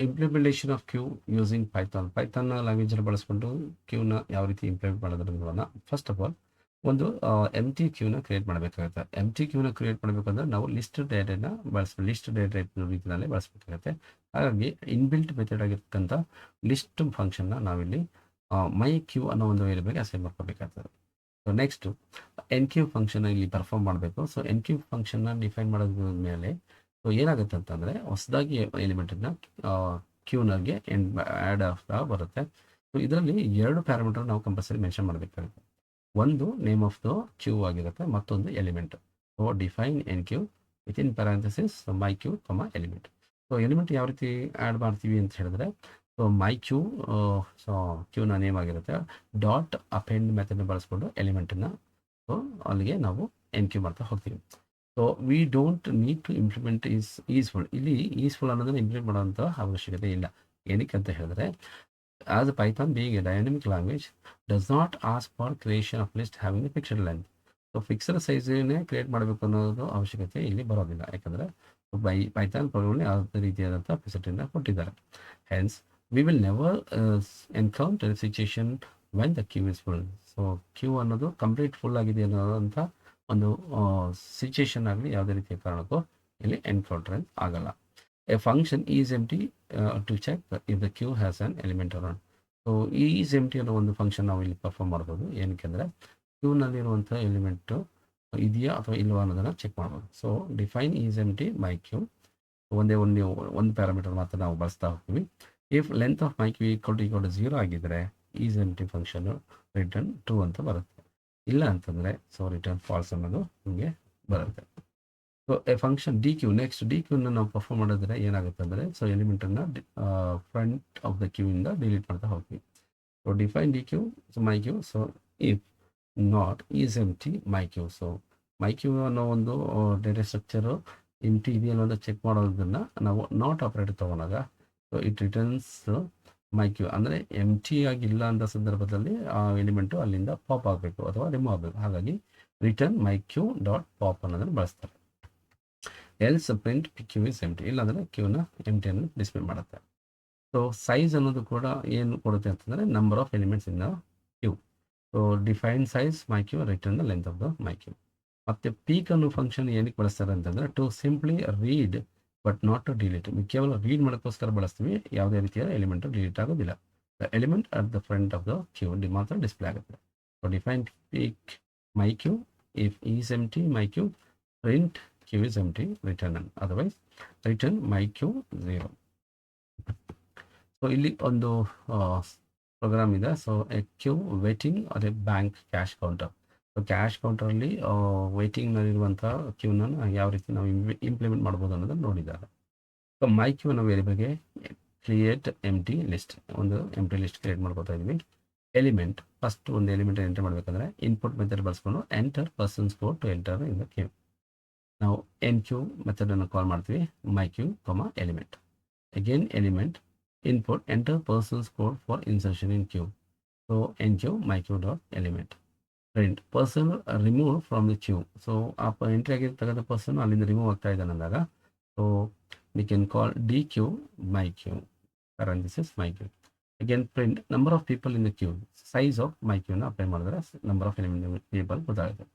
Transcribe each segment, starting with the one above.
Implementation of queue using Python ಲ್ಯಾಂಗ್ವೇಜಲ್ಲಿ ಬಳಸ್ಕೊಂಡು ಕ್ಯೂನ ಯಾವ ರೀತಿ ಇಂಪ್ಲಿಮೆಂಟ್ ಮಾಡೋದ್ರ ನೋಡೋಣ. ಫಸ್ಟ್ ಆಫ್ ಆಲ್ ಒಂದು ಎಮ್ ಟಿ ಕ್ಯೂನ ಕ್ರಿಯೇಟ್ ಮಾಡಬೇಕಾಗುತ್ತೆ. ಎಮ್ ಟಿ ಕ್ಯೂನ ಕ್ರಿಯೇಟ್ ಮಾಡಬೇಕಂದ್ರೆ ನಾವು ಲಿಸ್ಟ್ ಡೇಟಾನ ಲಿಸ್ಟ್ ಡೇಟಾ ರೀತಿಯಲ್ಲಿ ಬಳಸಬೇಕಾಗುತ್ತೆ. ಹಾಗಾಗಿ ಇನ್ಬಿಲ್ಟ್ ಮೆಥಡ್ ಆಗಿರ್ತಕ್ಕಂಥ ಲಿಸ್ಟ್ ಫಂಕ್ಷನ್ನ ನಾವಿಲ್ಲಿ ಮೈ ಕ್ಯೂ ಅನ್ನೋ ಒಂದು ವೇರಿಯಬಲ್ಗೆ ಅಸೈನ್ ಮಾಡ್ಕೋಬೇಕಾಗ್ತದೆ. So next enqueue function ಇಲ್ಲಿ ಪರ್ಫಾರ್ಮ್ ಮಾಡಬೇಕು. ಸೊ ಎನ್ ಕ್ಯೂ ಫಂಕ್ಷನ್ನ ಡಿಫೈನ್ ಮಾಡೋದ್ರ ಮೇಲೆ ಸೊ ಏನಾಗುತ್ತೆ ಅಂತಂದರೆ ಹೊಸದಾಗಿ ಎಲಿಮೆಂಟನ್ನು ಕ್ಯೂನರ್ಗೆ ಆ್ಯಡ್ ಆಗ್ತಾ ಬರುತ್ತೆ. ಸೊ ಇದರಲ್ಲಿ 2 ಪ್ಯಾರಾಮೀಟರ್ ನಾವು ಕಂಪಲ್ಸರಿ ಮೆನ್ಷನ್ ಮಾಡಬೇಕಾಗುತ್ತೆ. ಒಂದು ನೇಮ್ ಆಫ್ ದ ಕ್ಯೂ ಆಗಿರುತ್ತೆ, ಮತ್ತೊಂದು element. So define enqueue within parenthesis my queue element. So element ಯಾವ ರೀತಿ ಆ್ಯಡ್ ಮಾಡ್ತೀವಿ ಅಂತ ಹೇಳಿದ್ರೆ, ಸೊ ಮೈ ಕ್ಯೂ ಸೊ ಕ್ಯೂನ ನೇಮ್ ಆಗಿರುತ್ತೆ, ಡಾಟ್ ಅಪೆಂಡ್ ಮೆಥಡ್ನ ಬಳಸ್ಕೊಂಡು ಎಲಿಮೆಂಟನ್ನು ಸೊ ಅಲ್ಲಿಗೆ ನಾವು ಎನ್ ಕ್ಯೂ ಮಾಡ್ತಾ ಹೋಗ್ತೀವಿ. So we don't need to implement is full. ಇಲ್ಲಿ ಈಸ್ಫುಲ್ ಅನ್ನೋದನ್ನು ಇಂಪ್ಲಿಮೆಂಟ್ ಮಾಡೋಂಥ ಅವಶ್ಯಕತೆ ಇಲ್ಲ. ಏನಕ್ಕೆ ಅಂತ ಹೇಳಿದ್ರೆ, as Python being a dynamic language does not ask for creation of list having a fixed length. So fixed ಸೈಜನ್ನೇ ಕ್ರಿಯೇಟ್ ಮಾಡಬೇಕು ಅನ್ನೋದು ಅವಶ್ಯಕತೆ ಇಲ್ಲಿ ಬರೋದಿಲ್ಲ. ಯಾಕಂದರೆ ಪೈಥಾನ್ ಪ್ರೋಗ್ರಾಮಲ್ಲಿ ಯಾವುದೇ ರೀತಿಯಾದಂಥ ಫೆಸಿಲಿಟಿಯನ್ನು ಕೊಟ್ಟಿದ್ದಾರೆ. Hence we will never encounter situation when the queue is full. So queue ಅನ್ನೋದು ಕಂಪ್ಲೀಟ್ ಫುಲ್ ಆಗಿದೆ ಅನ್ನೋದಂಥ ಒಂದು ಸಿಚುಯೇಷನ್ ಆಗಲಿ ಯಾವುದೇ ರೀತಿಯ ಕಾರಣಕ್ಕೂ ಇಲ್ಲಿ ಎನ್ಕೌಂಟರ್ ಆಗಲ್ಲ. A function is empty to check if the queue has an element around. So is empty ಅನ್ನೋ ಒಂದು ಫಂಕ್ಷನ್ ನಾವು ಇಲ್ಲಿ ಪರ್ಫಾರ್ಮ್ ಮಾಡ್ಬೋದು. ಏನಕ್ಕೆ ಅಂದರೆ ಕ್ಯೂನಲ್ಲಿರುವಂಥ ಎಲಿಮೆಂಟು ಇದೆಯಾ ಅಥವಾ ಇಲ್ವಾ ಅನ್ನೋದನ್ನು ಚೆಕ್ ಮಾಡ್ಬೋದು. So define is empty my queue, ಒಂದು ಪ್ಯಾರಾಮೀಟರ್ ಮಾತ್ರ ನಾವು ಬಳಸ್ತಾ ಹೋಗ್ತೀವಿ. If length of my queue equal to 0 ಆಗಿದ್ದರೆ is empty function return true ಅಂತ ಬರುತ್ತೆ. ಇಲ್ಲ ಅಂತಂದರೆ ಸೊ ರಿಟರ್ನ್ ಫಾಲ್ಸ್ ಅನ್ನೋದು ನಿಮಗೆ ಬರುತ್ತೆ. So a function dequeue, next dequeue ನಾವು ಪರ್ಫಾರ್ಮ್ ಮಾಡಿದ್ರೆ ಏನಾಗುತ್ತೆ ಅಂದರೆ, ಸೊ ಎಲಿಮೆಂಟನ್ನು ಫ್ರಂಟ್ ಆಫ್ ದ ಕ್ಯೂಯಿಂದ ಡಿಲೀಟ್ ಮಾಡ್ತಾ ಹೋಗ್ತೀವಿ. So define dequeue so my queue, so if not is empty my queue. So my queue ಅನ್ನೋ ಒಂದು ಡೇಟಾ ಸ್ಟ್ರಕ್ಚರು ಎಂಟಿ ಇದೆಯಲ್ಲ ಅಂತ ಚೆಕ್ ಮಾಡೋದನ್ನು ನಾವು ನಾಟ್ ಆಪರೇಟರ್ ತೊಗೊಂಡಾಗ so it returns my queue. ಅಂದರೆ ಎಮ್ ಟಿ ಆಗಿಲ್ಲ ಅಂತ ಸಂದರ್ಭದಲ್ಲಿ ಆ ಎಲಿಮೆಂಟು ಅಲ್ಲಿಂದ ಪಾಪ್ ಆಗಬೇಕು ಅಥವಾ ರಿಮೂವ್ ಆಗಬೇಕು. ಹಾಗಾಗಿ return my queue dot pop ಅನ್ನೋದನ್ನು ಬಳಸ್ತಾರೆ. Else print queue is empty, ಇಲ್ಲಾಂದರೆ ಕ್ಯೂನ ಎಂಟಿಯನ್ನು ಡಿಸ್ಪ್ಲೇ ಮಾಡುತ್ತೆ. ಸೊ ಸೈಜ್ ಅನ್ನೋದು ಕೂಡ ಏನು ಕೊಡುತ್ತೆ ಅಂತಂದರೆ number of elements in the queue. So define size my queue, return the length of the my queue. ಮತ್ತು ಪೀಕ್ ಅನ್ನೋ ಫಂಕ್ಷನ್ ಏನಕ್ಕೆ ಬಳಸ್ತಾರೆ ಅಂತಂದರೆ, to simply read but not to delete. ಕೇವಲ ರೀಡ್ ಮಾಡೋಕ್ಕೋಸ್ಕರ ಬಳಸ್ತೀವಿ, ಯಾವುದೇ ರೀತಿಯ ಎಲಿಮೆಂಟ್ ಡಿಲೀಟ್ ಆಗೋದಿಲ್ಲ. The element at the front of the queue ಮಾತ್ರ ಡಿಸ್ಪ್ಲೇ ಆಗುತ್ತೆ. So define peek my queue, if is empty my queue, print queue is empty, return none, otherwise return my queue 0. So ಇಲ್ಲಿ ಒಂದು program ಇದೆ. So a queue waiting ಅದೇ bank cash counter. So cash ಕೌಂಟರಲ್ಲಿ ವೇಟಿಂಗ್ನಲ್ಲಿರುವಂಥ ಕ್ಯೂನ ಯಾವ ರೀತಿ ನಾವು ಇಂಪ್ಲಿಮೆಂಟ್ ಮಾಡ್ಬೋದು ಅನ್ನೋದನ್ನು ನೋಡಿದ್ದಾರೆ. ಸೊ ಮೈ ಕ್ಯೂ ಅನ್ನೋ ವೇರಿಯಬಲ್ಗೆ ಕ್ರಿಯೇಟ್ ಎಂಟಿ ಲಿಸ್ಟ್, ಒಂದು ಎಂಟಿ ಲಿಸ್ಟ್ ಕ್ರಿಯೇಟ್ ಮಾಡ್ಕೋತಾ ಇದ್ವಿ. ಎಲಿಮೆಂಟ್ ಫಸ್ಟ್ ಒಂದು ಎಲಿಮೆಂಟ್ ಎಂಟರ್ ಮಾಡಬೇಕಂದ್ರೆ ಇನ್ಪುಟ್ ಮೆಥಡ್ ಬಳಸ್ಕೊಂಡು enter persons code to enter in the queue. ನಾವು ಎನ್ ಕ್ಯೂ ಮೆಥಡನ್ನು ಕಾಲ್ ಮಾಡ್ತೀವಿ, my queue element. Again element input enter person's code for insertion in queue. So enq my queue dot element. Print person removed from the queue. So entry ಆಗಿರ್ತಕ್ಕಂಥ person ಅಲ್ಲಿಂದ remove ಆಗ್ತಾ ಇದ್ದಾನೆ ಅಂದಾಗ so we can call dq my queue parenthesis my queue. Again print number of people in the queue. Size of my queue ನ apply ಮಾಡಿದ್ರೆ number of element people ಗೊತ್ತಾಗುತ್ತೆ.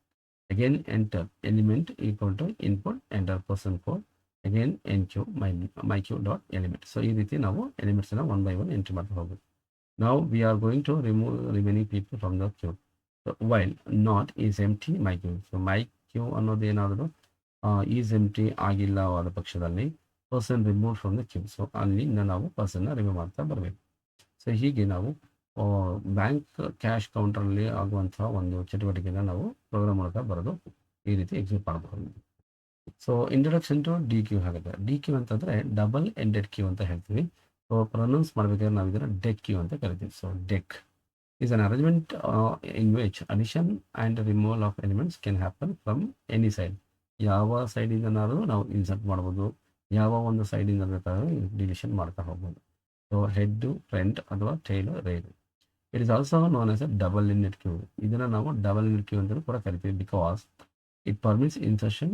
Again enter element equal to input enter person code. Again enqueue my queue dot element. So ಈ ರೀತಿ ನಾವು ಎಲಿಮೆಂಟ್ಸನ್ನು 1 by 1 entry ಮಾಡ್ತಾ ಹೋಗ್ಬೋದು. ನಾವು we are going to remove remaining people from the queue. So while not is empty my queue. So my queue ಅನ್ನೋದು ಏನಾದರೂ is empty ಆಗಿಲ್ಲವಾದ ಪಕ್ಷದಲ್ಲಿ person remove from the queue. So ಅಲ್ಲಿಂದ ನಾವು ಪರ್ಸನ್ನ ರಿಮೂವ್ ಮಾಡ್ತಾ ಬರಬೇಕು. ಸೊ ಹೀಗೆ ನಾವು ಬ್ಯಾಂಕ್ ಕ್ಯಾಶ್ ಕೌಂಟರಲ್ಲಿ ಆಗುವಂಥ ಒಂದು ಚಟುವಟಿಕೆನ ನಾವು ಪ್ರೋಗ್ರಾಮ್ ಮೂಲಕ ಬರೋದು ಈ ರೀತಿ ಎಕ್ಸಿಕ್ಯೂಟ್ ಮಾಡಬಹುದು. So introduction to D queue ಆಗುತ್ತೆ. ಡಿ ಕ್ಯೂ ಅಂತಂದರೆ ಡಬಲ್ ಎಂಡೆಡ್ ಕ್ಯೂ ಅಂತ ಹೇಳ್ತೀವಿ. ಸೊ ಪ್ರೊನೌನ್ಸ್ ಮಾಡಬೇಕಾದ್ರೆ ನಾವು ಇದನ್ನು ಡೆಕ್ ಕ್ಯೂ ಅಂತ ಕರಿತೀವಿ. So deck is an arrangement in which addition and removal of elements can happen from any side. ಯಾವ ಸೈಡಿಂದನಾದರೂ ನಾವು ಇನ್ಸರ್ಟ್ ಮಾಡ್ಬೋದು, ಯಾವ ಒಂದು ಸೈಡಿಂದ ಬೇಕಾದರೂ ಡಿಲಿಷನ್ ಮಾಡ್ತಾ ಹೋಗ್ಬೋದು. ಸೊ ಹೆಡ್ಡು, ಫ್ರಂಟ್ ಅಥವಾ ಟೈಲು, ರೈಲು. It is also known as a double ended queue. ಇದನ್ನು ನಾವು ಡಬಲ್ ಎಂಡೆಡ್ ಕ್ಯೂ ಅಂತ ಕೂಡ ಕರಿತೀವಿ. Because it permits insertion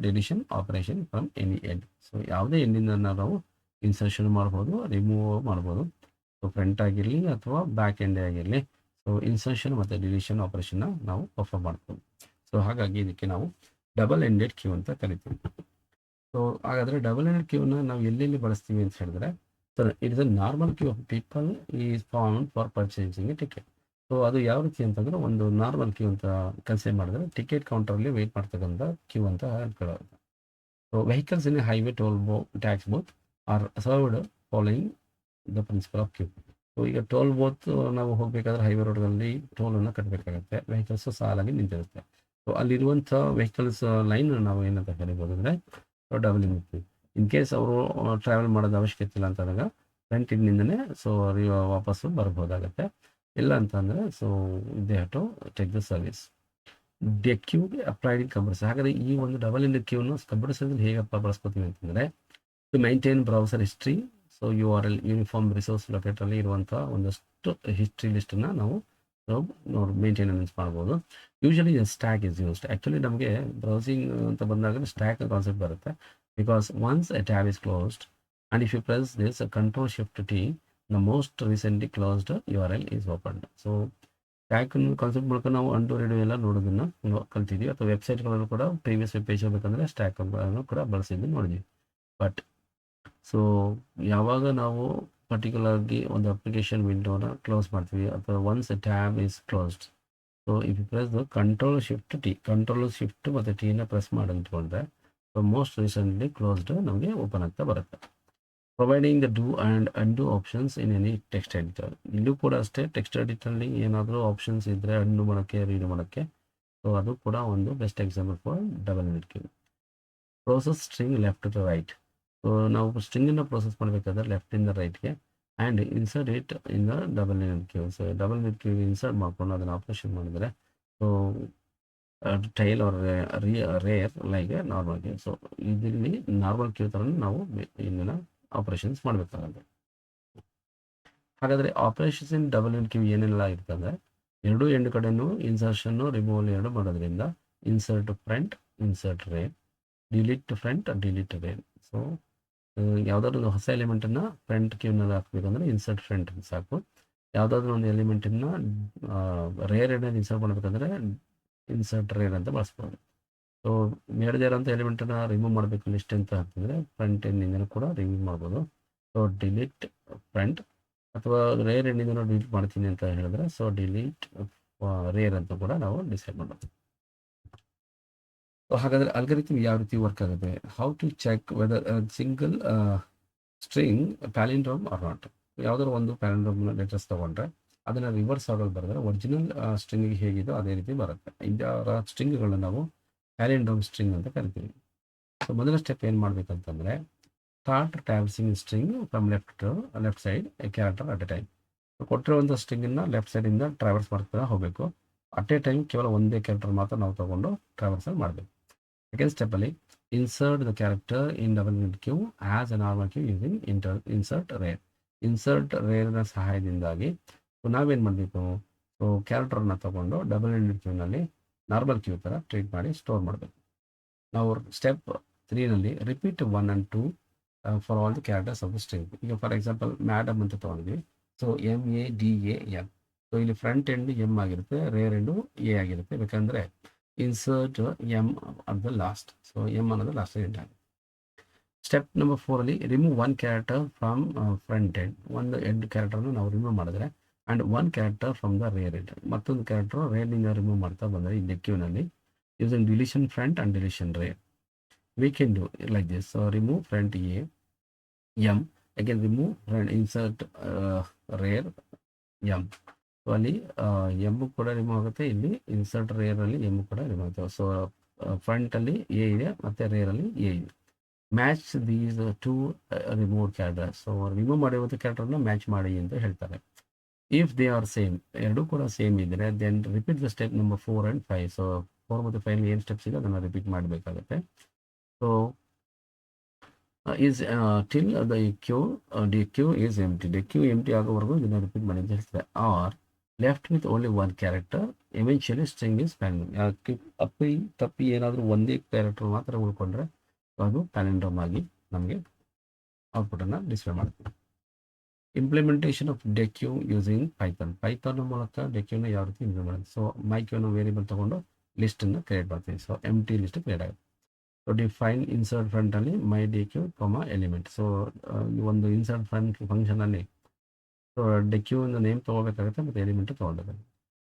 deletion operation from any end. So ಯಾವುದೇ ಎಂಡಿಂದ ನಾವು ಇನ್ಸರ್ಷನ್ ಮಾಡ್ಬೋದು, ರಿಮೂವ್ ಮಾಡ್ಬೋದು. ಸೊ ಫ್ರಂಟ್ ಆಗಿರಲಿ ಅಥವಾ ಬ್ಯಾಕ್ ಎಂಡ್ ಆಗಿರಲಿ, ಸೊ ಇನ್ಸರ್ಷನ್ ಮತ್ತು ಡಿಲೀಷನ್ ಆಪರೇಷನ್ನ ನಾವು ಪರ್ಫಾರ್ಮ್ ಮಾಡ್ಬೋದು. ಸೊ ಹಾಗಾಗಿ ಇದಕ್ಕೆ ನಾವು ಡಬಲ್ ಎಂಡೆಡ್ ಕ್ಯೂ ಅಂತ ಕರಿತೀವಿ. ಸೊ ಹಾಗಾದರೆ ಡಬಲ್ ಎಂಡೆಡ್ ಕ್ಯೂನ ನಾವು ಎಲ್ಲೆಲ್ಲಿ ಬಳಸ್ತೀವಿ ಅಂತ ಹೇಳಿದ್ರೆ, so it is a normal queue of people is formed for purchasing a ticket. So ಅದು ಯಾವ ರೀತಿ ಅಂತಂದ್ರೆ, ಒಂದು ನಾರ್ಮಲ್ ಕ್ಯೂ ಅಂತ ಕನ್ಸಿಡರ್ ಮಾಡಿದ್ರೆ ಟಿಕೆಟ್ ಕೌಂಟರಲ್ಲಿ ವೆಯ್ಟ್ ಮಾಡ್ತಕ್ಕಂಥ ಕ್ಯೂ ಅಂತ ಹೇಳ್ಕೊಳ್ಳೋದು. So vehicles in highway toll tax booth are served following the principle of queue. So ಈಗ ಟೋಲ್ ಬೋತ್ ನಾವು ಹೋಗಬೇಕಾದ್ರೆ ಹೈವೇ ರೋಡ್ಗಳಲ್ಲಿ ಟೋಲನ್ನು ಕಟ್ಟಬೇಕಾಗುತ್ತೆ, ವೆಹಿಕಲ್ಸು ಸಾಲಾಗಿ ನಿಂತಿರುತ್ತೆ. ಸೊ ಅಲ್ಲಿರುವಂಥ ವೆಹಿಕಲ್ಸ್ ಲೈನ್ ನಾವು ಏನಂತ ಕರಿಬೋದು ಅಂದರೆ ಡಬಲ್ ಎಂಡೆಡ್. ಇನ್ ಕೇಸ್ ಅವರು ಟ್ರಾವೆಲ್ ಮಾಡೋದು ಅವಶ್ಯಕತೆ ಇಲ್ಲ ಅಂತಂದಾಗ ಫ್ರಂಟ್ ಇಂಡಿಂದನೇ ಸೊ ವಾಪಸ್ಸು ಬರ್ಬೋದಾಗತ್ತೆ. ಇಲ್ಲ ಅಂತಂದರೆ so they have to take the service. ಡೆ ಕ್ಯೂಗೆ ಅಪ್ಲೈಡ್ ಇನ್ ಕಂಪ್ಯೂಟರ್ಸ್. ಹಾಗಾದರೆ ಈ ಒಂದು ಡಬಲ್ ಎಂಡೆಡ್ ಕ್ಯೂನ ಕಂಪ್ಯೂಟರ್ಸಲ್ಲಿ ಹೇಗಪ್ಪ ಬಳಸ್ಕೊತೀವಿ ಅಂತಂದರೆ, to maintain browser history. So URL uniform resource ಲೊಕೇಟರಲ್ಲಿ ಇರುವಂಥ ಒಂದಷ್ಟು ಹಿಸ್ಟ್ರಿ ಲಿಸ್ಟನ್ನು ನಾವು ಮೇಂಟೆನೆನ್ಸ್ ಮಾಡ್ಬೋದು. Usually stack is used. Actually ನಮಗೆ ಬ್ರೌಸಿಂಗ್ ಅಂತ ಬಂದಾಗ ಸ್ಟ್ಯಾಕ್ ಕಾನ್ಸೆಪ್ಟ್ ಬರುತ್ತೆ. Because once a tab is closed and if you press this control shift T, the most recently closed URL is opened. So stack concept ಮೂಲಕ ನಾವು ಅಂಡು ರೆಡು ಎಲ್ಲ ನೋಡೋದನ್ನು ಕಲ್ತಿದ್ವಿ, ಅಥವಾ ವೆಬ್ಸೈಟ್ಗಳಲ್ಲೂ ಕೂಡ previous web page ಹೋಗ್ಬೇಕಂದ್ರೆ ಸ್ಟ್ಯಾಕ್ ಕೂಡ ಬಳಸಿದ್ದು ನೋಡಿದ್ವಿ. ಬಟ್ ಸೊ ಯಾವಾಗ ನಾವು ಪರ್ಟಿಕ್ಯುಲರ್ಲಿ ಒಂದು ಅಪ್ಲಿಕೇಶನ್ ವಿಂಡೋನ ಕ್ಲೋಸ್ ಮಾಡ್ತೀವಿ, ಅಥವಾ once a tab is closed, so if you press the control shift T, control shift ಮತ್ತು Tನ ಪ್ರೆಸ್ ಮಾಡಿಟ್ಕೊಂಡ್ರೆ ಸೊ ಮೋಸ್ಟ್ ರೀಸೆಂಟ್ಲಿ ಕ್ಲೋಸ್ಡ್ ನಮಗೆ ಓಪನ್ ಆಗ್ತಾ ಬರುತ್ತೆ. Providing the do and undo options in any text editor. ಇಲ್ಲೂ ಕೂಡ ಅಷ್ಟೇ, text ಎಡಿಟರ್ಲಿ ಏನಾದರೂ ಆಪ್ಷನ್ಸ್ ಇದ್ದರೆ ಅಂಡು ಮಾಡೋಕ್ಕೆ, ರೀಡ್ ಮಾಡೋಕ್ಕೆ, ಸೊ ಅದು ಕೂಡ ಒಂದು best example for double ended queue. Process string left to right. So ನಾವು ಸ್ಟ್ರಿಂಗನ್ನು ಪ್ರೋಸೆಸ್ ಮಾಡಬೇಕಾದ್ರೆ ಲೆಫ್ಟಿಂದ ರೈಟ್ಗೆ and insert it in the double ended queue. So double ended queue insert ಮಾಡಿಕೊಂಡು ಅದನ್ನು ಆಪರೇಷನ್ ಮಾಡಿದರೆ so tail or rear like normal queue. So ಇದರಲ್ಲಿ normal queue ಥರ ನಾವು ಇಲ್ಲಿನ ಆಪರೇಷನ್ಸ್ ಮಾಡಬೇಕಾಗುತ್ತೆ. ಹಾಗಾದರೆ operations in double ended queue ಏನೆಲ್ಲ ಇರ್ತಂದರೆ, ಎರಡೂ ಎಂಡ್ ಕಡೆಯೂ ಇನ್ಸರ್ಷನ್ನು ರಿಮೂವಲ್ ಎರಡು ಮಾಡೋದ್ರಿಂದ insert front, insert rear, delete front, delete rear. So ಯಾವುದಾದ್ರೂ ಒಂದು ಹೊಸ ಎಲಿಮೆಂಟನ್ನು ಫ್ರಂಟ್ ಕ್ಯೂನಲ್ಲಿ ಹಾಕಬೇಕಂದ್ರೆ ಇನ್ಸರ್ಟ್ ಫ್ರಂಟ್ ಸಾಕು. ಯಾವುದಾದ್ರೂ ಒಂದು ಎಲಿಮೆಂಟನ್ನು ರೇರ್ ಎಂಡಲ್ಲಿ ಇನ್ಸರ್ಟ್ ಮಾಡಬೇಕಂದ್ರೆ ಇನ್ಸರ್ಟ್ ರೇರ್ ಅಂತ ಬಳಸ್ಬೋದು. ಸೊ ಬೇಡದೇ ಇರೋಂಥ ಎಲಿಮೆಂಟನ್ನು ರಿಮೂವ್ ಮಾಡಬೇಕು ಲಿಸ್ಟ್ ಅಂತ ಹಾಕಿದ್ರೆ ಫ್ರಂಟ್ ಎಂಡಿಂದ ಕೂಡ ರಿಮೂವ್ ಮಾಡ್ಬೋದು. ಸೊ ಡಿಲೀಟ್ ಫ್ರಂಟ್, ಅಥವಾ ರೇರ್ ಎಂಡಿಂದ ಡಿಲೀಟ್ ಮಾಡ್ತೀನಿ ಅಂತ ಹೇಳಿದ್ರೆ ಸೊ ಡಿಲೀಟ್ ರೇರ್ ಅಂತ ಕೂಡ ನಾವು ಡಿಸೈಡ್ ಮಾಡೋದು. ಸೊ ಹಾಗಾದರೆ ಅಲ್ಗಾರಿಥಮ್ ಯಾವ ರೀತಿ ವರ್ಕ್ ಆಗುತ್ತೆ? How to check whether single string palindrome or not. ಯಾವುದಾದ್ರು ಒಂದು ಪ್ಯಾಲಿಂಡ್ರೋಮ್ ಲೆಟರ್ಸ್ ತೊಗೊಂಡ್ರೆ ಅದನ್ನು ರಿವರ್ಸ್ ಆರ್ಡರ್ ಬರೆದ್ರೆ ಒರಿಜಿನಲ್ ಸ್ಟ್ರಿಂಗಿಗೆ ಹೇಗಿದೋ ಅದೇ ರೀತಿ ಬರುತ್ತೆ. ಇದರ ಸ್ಟ್ರಿಂಗ್ಗಳನ್ನ ನಾವು ಪ್ಯಾಲಿಂಡ್ರೋಮ್ ಸ್ಟ್ರಿಂಗ್ ಅಂತ ಕರಿತೀವಿ. ಸೊ ಮೊದಲ ಸ್ಟೆಪ್ ಏನು ಮಾಡಬೇಕಂತಂದರೆ, start traversing string from left side a character at a time. ಕೊಟ್ಟಿರುವಂಥ ಸ್ಟ್ರಿಂಗನ್ನು ಲೆಫ್ಟ್ ಸೈಡಿಂದ ಟ್ರಾವರ್ಸ್ ಮಾಡ್ತಾ ಹೋಗಬೇಕು. ಅಟ್ ಎ ಟೈಮ್ ಕೇವಲ ಒಂದೇ ಕ್ಯಾರೆಕ್ಟರ್ ಮಾತ್ರ ನಾವು ತೊಗೊಂಡು ಟ್ರಾವರ್ಸಲ್ ಮಾಡಬೇಕು. ಸೆಕೆಂಡ್ ಸ್ಟೆಪ್ಪಲ್ಲಿ insert the character in double ended queue as a normal queue using insert rear. Insert ರೇರ್ನ ಸಹಾಯದಿಂದಾಗಿ ನಾವೇನು ಮಾಡಬೇಕು, ಸೊ ಕ್ಯಾರೆಕ್ಟರ್ನ ತೊಗೊಂಡು ಡಬಲ್ ಎಂಡೆಡ್ ಕ್ಯೂನಲ್ಲಿ ನಾರ್ಮಲ್ ಕ್ಯೂ ಥರ ಟ್ರೀಟ್ ಮಾಡಿ ಸ್ಟೋರ್ ಮಾಡಬೇಕು. ನಾವು ಸ್ಟೆಪ್ 3ನಲ್ಲಿ repeat 1 and 2 for all the characters of the string. ಈಗ ಫಾರ್ ಎಕ್ಸಾಂಪಲ್ ಮ್ಯಾಡಮ್ ಅಂತ ತೊಗೊಂಡಿದ್ವಿ. So MADAM. ಸೊ ಇಲ್ಲಿ ಫ್ರಂಟ್ ಎಂಡ್ ಎಮ್ ಆಗಿರುತ್ತೆ, ರೇರ್ ಎಂಡು ಎ ಆಗಿರುತ್ತೆ. ಬೇಕಂದರೆ insert M at the last. So M ಅನ್ನೋದು ಲಾಸ್ಟ್ ಎಂಡ್ ಆಗುತ್ತೆ. ಸ್ಟೆಪ್ ನಂಬರ್ 4ಅಲ್ಲಿ remove one character from front end. ಒಂದು ಎಂಡ್ ಕ್ಯಾರೆಕ್ಟರ್ನ ನಾವು ರಿಮೂವ್ ಮಾಡಿದ್ರೆ and one character from the rear end. ಮತ್ತೊಂದು ಕ್ಯಾರೆಕ್ಟರ್ ರೇರ್ನಿಂದ ರಿಮೂವ್ ಮಾಡ್ತಾ ಬಂದರೆ ಈ ಕ್ಯೂನಲ್ಲಿ using deletion front and deletion rear we can do like this. So remove front A, M, again remove front, insert rear M. So ಅಲ್ಲಿ M ಕೂಡ remove ಆಗುತ್ತೆ, ಇಲ್ಲಿ ಇನ್ಸರ್ಟ್ ರೇರಲ್ಲಿ ಎಮ್ ಕೂಡ ರಿಮೂವ್ ಆಗುತ್ತೆ. ಸೊ ಫ್ರಂಟಲ್ಲಿ ಎ ಇದೆ ಮತ್ತು ರೇರಲ್ಲಿ ಎ ಇದೆ. Match these two remove character. So remove ಮಾಡಿರುವಂಥ ಕ್ಯಾರೆಕ್ಟರ್ನ ಮ್ಯಾಚ್ ಮಾಡಿ ಅಂತ ಹೇಳ್ತಾರೆ. ಇಫ್ ದೇ ಆರ್ ಸೇಮ್, ಎರಡೂ ಕೂಡ ಸೇಮ್ ಇದ್ದರೆ then repeat the step number 4 and 5. So 4 ಮತ್ತು 5 ಏನು ಸ್ಟೆಪ್ಸ್ ಇದೆ ಅದನ್ನು ರಿಪೀಟ್ ಮಾಡಬೇಕಾಗುತ್ತೆ. So is till D queue is empty. D queue empty ಆಗೋವರೆಗೂ ಇದನ್ನು ರಿಪೀಟ್ ಮಾಡಿ ಅಂತ ಹೇಳ್ತಾರೆ. Or left with only one character eventually string is palindrome. ತಪ್ಪಿ ಏನಾದರೂ ಒಂದೇ ಕ್ಯಾರೆಕ್ಟರ್ ಮಾತ್ರ ಉಳ್ಕೊಂಡ್ರೆ ಅದು ಪ್ಯಾಲಿಂಡ್ರೋಮ್ ಆಗಿ ನಮಗೆ ಔಟ್ಪುಟನ್ನು ಡಿಸ್ಪ್ಲೇ ಮಾಡ್ತೀವಿ. ಇಂಪ್ಲಿಮೆಂಟೇಷನ್ ಆಫ್ ಡೆಕ್ಯೂ ಯೂಸಿಂಗ್ ಪೈಥಾನ್ ಮೂಲಕ ಡೆಕ್ಯೂನ ಯಾವ ರೀತಿ ಇಂಪ್ಲಿಮೆಂಟ್ ಮಾಡೋದು. ಸೊ ಮೈಕ್ಯೂನ ವೇರಿಯಬಲ್ ತೊಗೊಂಡು ಲಿಸ್ಟನ್ನು ಕ್ರಿಯೇಟ್ ಮಾಡ್ತೀವಿ. ಸೊ ಎಂಟಿ ಲಿಸ್ಟ್ ಕ್ರಿಯೇಟ್ ಆಗುತ್ತೆ. ಸೊ ಡಿಫೈನ್ ಇನ್ಸರ್ಟ್ ಫ್ರಂಟಲ್ಲಿ ಮೈ ಡೆಕ್ಯೂ ಎಲಿಮೆಂಟ್. ಸೊ ಈ ಒಂದು ಇನ್ಸರ್ಟ್ ಫ್ರಂಟ್ ಫಂಕ್ಷನಲ್ಲಿ ಸೊ ಡೆಕ್ಯೂ ಒಂದು ನೇಮ್ ತೊಗೋಬೇಕಾಗುತ್ತೆ ಮತ್ತು ಎಲಿಮೆಂಟ್ ತೊಗೊಳ್ಬೇಕಾಗುತ್ತೆ.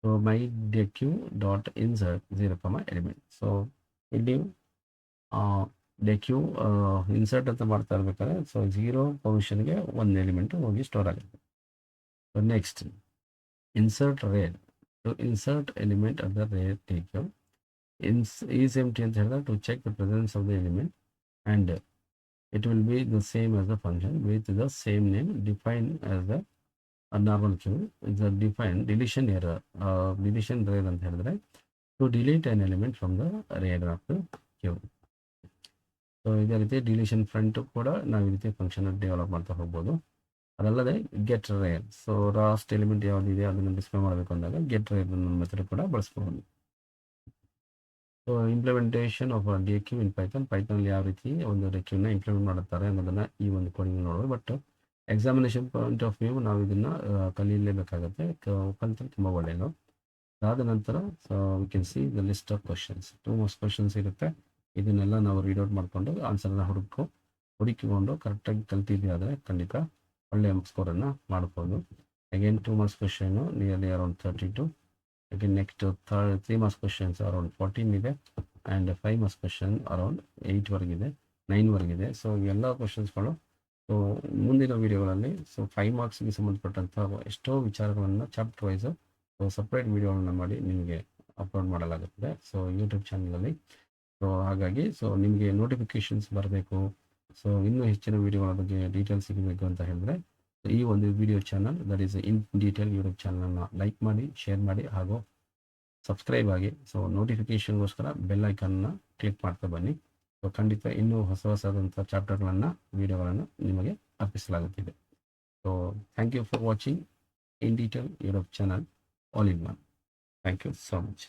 So my deque dot insert 0, element. So ಇಲ್ಲಿ ಡೆಕ್ಯೂ ಇನ್ಸರ್ಟ್ ಅಂತ ಮಾಡ್ತಾ ಇರ್ಬೇಕಾದ್ರೆ ಸೊ 0 ಪೊಸಿಷನ್ಗೆ ಒಂದು ಎಲಿಮೆಂಟ್ ಹೋಗಿ ಸ್ಟೋರ್ ಆಗುತ್ತೆ. So next insert rear. So insert element at the rear deque is empty ಅಂತ ಹೇಳಿದ್ರೆ to check the presence of the element and it will be the same as the function with the same name defined as the normal queue. It's a defined deletion error. Deletion error ಅಂತ ಹೇಳಿದ್ರೆ to delete an element from the array of the queue. So ಇದೇ ರೀತಿ deletion front ಕೂಡ ನಾವು ಈ ರೀತಿ function develop ಮಾಡ್ತಾ ಹೋಗ್ಬೋದು. ಅದಲ್ಲದೆ get rear. So last element ಯಾವುದಿದೆ ಅದನ್ನು ಡಿಸ್ಪ್ಲೇ ಮಾಡಬೇಕು ಅಂದಾಗ ಗೆಟ್ ರೇರ್ ಮೆಥಡ್ ಕೂಡ ಬಳಸ್ಬೋದು. So implementation of deque in Python ಯಾವ ರೀತಿ ಒಂದು ಡೆಕ್ಯೂನ ಇಂಪ್ಲಿಮೆಂಟ್ ಮಾಡುತ್ತಾರೆ ಅನ್ನೋದನ್ನು ಈ ಒಂದು ಕೋಡಿಂಗ್ ನೋಡೋದು. But examination point of view ನಾವು ಇದನ್ನು ಕಲಿಯಲೇಬೇಕಾಗುತ್ತೆ. ಕಲಿತರೆ ತುಂಬ ಒಳ್ಳೆಯದು. ಅದಾದ ನಂತರ so we can see the list of questions. 2 marks questions ಇರುತ್ತೆ. ಇದನ್ನೆಲ್ಲ ನಾವು ರೀಡ್ ಔಟ್ ಮಾಡಿಕೊಂಡು ಆನ್ಸರ್ನ ಹುಡುಕಿಕೊಂಡು ಕರೆಕ್ಟಾಗಿ ಕಲ್ತಿದ್ವಿ ಆದರೆ ಖಂಡಿತ ಒಳ್ಳೆಯ ಸ್ಕೋರನ್ನು ಮಾಡ್ಬೋದು. Again 2 marks question nearly around 32. Again, next 3 marks questions around 14 ಇದೆ ಆ್ಯಂಡ್ 5 marks question ಅರೌಂಡ್ 8 ವರೆಗಿದೆ, 9 ವರೆಗಿದೆ. ಸೊ ಎಲ್ಲ ಕ್ವಶನ್ಸ್ಗಳು ಸೊ ಮುಂದಿನ ವೀಡಿಯೋಗಳಲ್ಲಿ ಸೊ 5 ಮಾರ್ಕ್ಸ್ಗೆ ಸಂಬಂಧಪಟ್ಟಂಥ ಎಷ್ಟೋ ವಿಚಾರಗಳನ್ನು ಚಾಪ್ಟರ್ ವೈಸ್ ಸೊ ಸಪ್ರೇಟ್ ವೀಡಿಯೋಗಳನ್ನು ಮಾಡಿ ನಿಮಗೆ ಅಪ್ಲೋಡ್ ಮಾಡಲಾಗುತ್ತದೆ ಸೊ ಯೂಟ್ಯೂಬ್ ಚಾನಲಲ್ಲಿ. ಸೊ ಹಾಗಾಗಿ ಸೊ ನಿಮಗೆ ನೋಟಿಫಿಕೇಷನ್ಸ್ ಬರಬೇಕು, ಸೊ ಇನ್ನೂ ಹೆಚ್ಚಿನ ವೀಡಿಯೋಗಳ ಬಗ್ಗೆ ಡೀಟೇಲ್ಸ್ ಸಿಗಬೇಕು ಅಂತ ಹೇಳಿದ್ರೆ ಈ ಒಂದು video channel that is in detail YouTube ಚಾನಲನ್ನು ಲೈಕ್ ಮಾಡಿ, ಶೇರ್ ಮಾಡಿ ಹಾಗೂ ಸಬ್ಸ್ಕ್ರೈಬ್ ಆಗಿ. ಸೊ ನೋಟಿಫಿಕೇಷನ್ಗೋಸ್ಕರ ಬೆಲ್ ಐಕನ್ನ ಕ್ಲಿಕ್ ಮಾಡ್ತಾ ಬನ್ನಿ. ಸೊ ಖಂಡಿತ ಇನ್ನೂ ಹೊಸದಾದಂಥ ಚಾಪ್ಟರ್ಗಳನ್ನು ವಿಡಿಯೋಗಳನ್ನು ನಿಮಗೆ ಅರ್ಪಿಸಲಾಗುತ್ತಿದೆ. So thank you for watching in detail YouTube channel all in one. Thank you so much.